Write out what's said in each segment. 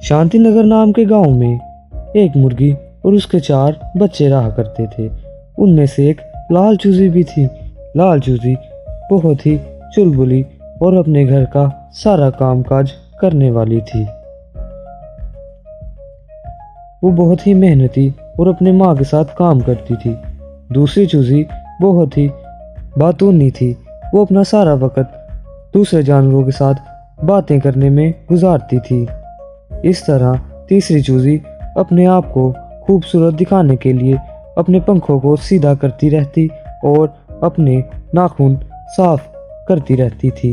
शांतिनगर नाम के गांव में एक मुर्गी और उसके 4 बच्चे रहा करते थे। उनमें से एक लाल चूजी भी थी। लाल चूजी बहुत ही चुलबुली और अपने घर का सारा कामकाज करने वाली थी। वो बहुत ही मेहनती और अपने माँ के साथ काम करती थी। दूसरी चूजी बहुत ही बातूनी थी। वो अपना सारा वक्त दूसरे जानवरों के साथ बातें करने में गुजारती थी। इस तरह तीसरी चूजी अपने आप को खूबसूरत दिखाने के लिए अपने पंखों को सीधा करती रहती और अपने नाखून साफ करती रहती थी।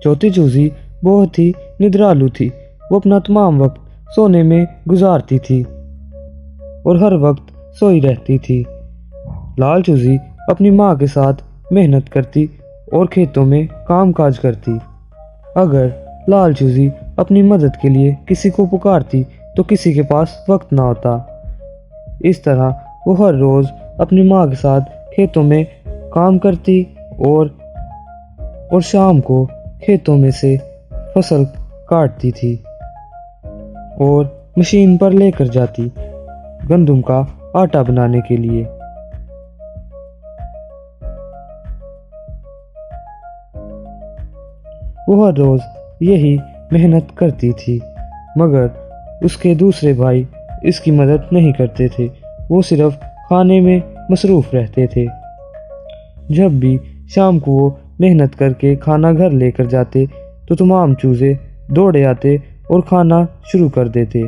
चौथी चूजी बहुत ही निद्रालु थी। वो अपना तमाम वक्त सोने में गुजारती थी और हर वक्त सोई रहती थी। लाल चूजी अपनी माँ के साथ मेहनत करती और खेतों में कामकाज करती। अगर लाल चूजी अपनी मदद के लिए किसी को पुकारती तो किसी के पास वक्त ना होता। इस तरह वो हर रोज अपनी माँ के साथ खेतों में काम करती और शाम को खेतों में से फसल काटती थी और मशीन पर लेकर जाती गंदम का आटा बनाने के लिए। वो हर रोज यही मेहनत करती थी, मगर उसके दूसरे भाई इसकी मदद नहीं करते थे। वो सिर्फ खाने में मसरूफ रहते थे। जब भी शाम को वो मेहनत करके खाना घर लेकर जाते तो तमाम चूजे दौड़े आते और खाना शुरू कर देते।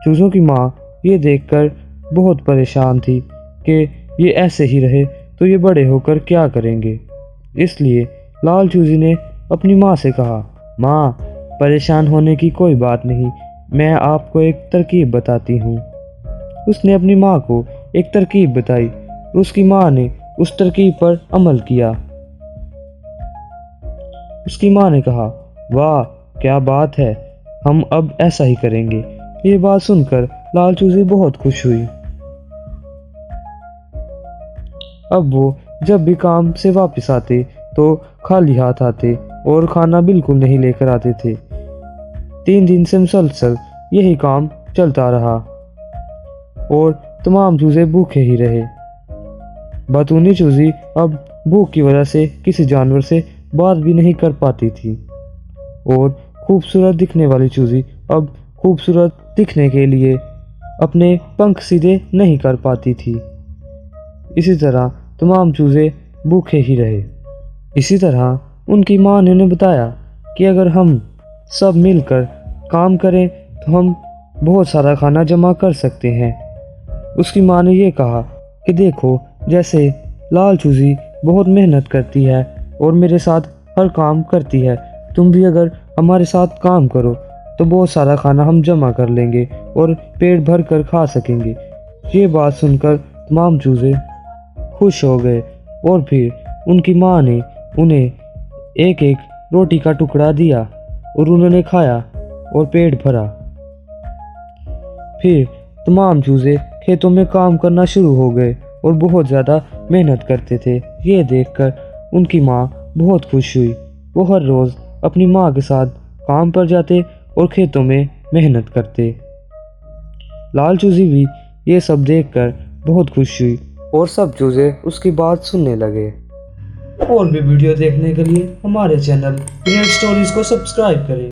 चूजों की माँ ये देखकर बहुत परेशान थी कि ये ऐसे ही रहे तो ये बड़े होकर क्या करेंगे। इसलिए लाल चूजी ने अपनी माँ से कहा, माँ, परेशान होने की कोई बात नहीं, मैं आपको एक तरकीब बताती हूँ। उसने अपनी माँ को एक तरकीब बताई। उसकी माँ ने उस तरकीब पर अमल किया। उसकी माँ ने कहा, वाह क्या बात है, हम अब ऐसा ही करेंगे। ये बात सुनकर लाल चूजी बहुत खुश हुई। अब वो जब भी काम से वापस आते तो खाली हाथ आते और खाना बिल्कुल नहीं लेकर आते थे। 3 दिन से मुसलसल यही काम चलता रहा और तमाम चूजे भूखे ही रहे। बातूनी चूजी अब भूख की वजह से किसी जानवर से बात भी नहीं कर पाती थी और खूबसूरत दिखने वाली चूजी अब खूबसूरत दिखने के लिए अपने पंख सीधे नहीं कर पाती थी। इसी तरह तमाम चूजे भूखे ही रहे। इसी तरह उनकी माँ ने उन्हें बताया कि अगर हम सब मिलकर काम करें तो हम बहुत सारा खाना जमा कर सकते हैं। उसकी माँ ने यह कहा कि देखो, जैसे लाल चूजी बहुत मेहनत करती है और मेरे साथ हर काम करती है, तुम भी अगर हमारे साथ काम करो तो बहुत सारा खाना हम जमा कर लेंगे और पेट भर कर खा सकेंगे। ये बात सुनकर तमाम चूजे खुश हो गए और फिर उनकी माँ ने उन्हें एक एक रोटी का टुकड़ा दिया और उन्होंने खाया और पेट भरा। फिर तमाम चूजे खेतों में काम करना शुरू हो गए और बहुत ज़्यादा मेहनत करते थे। ये देखकर उनकी माँ बहुत खुश हुई। वो हर रोज़ अपनी माँ के साथ काम पर जाते और खेतों में मेहनत करते। लाल चूजी भी ये सब देखकर बहुत खुश हुई और सब चूजे उसकी बात सुनने लगे। और भी वीडियो देखने के लिए हमारे चैनल रियल स्टोरीज को सब्सक्राइब करें।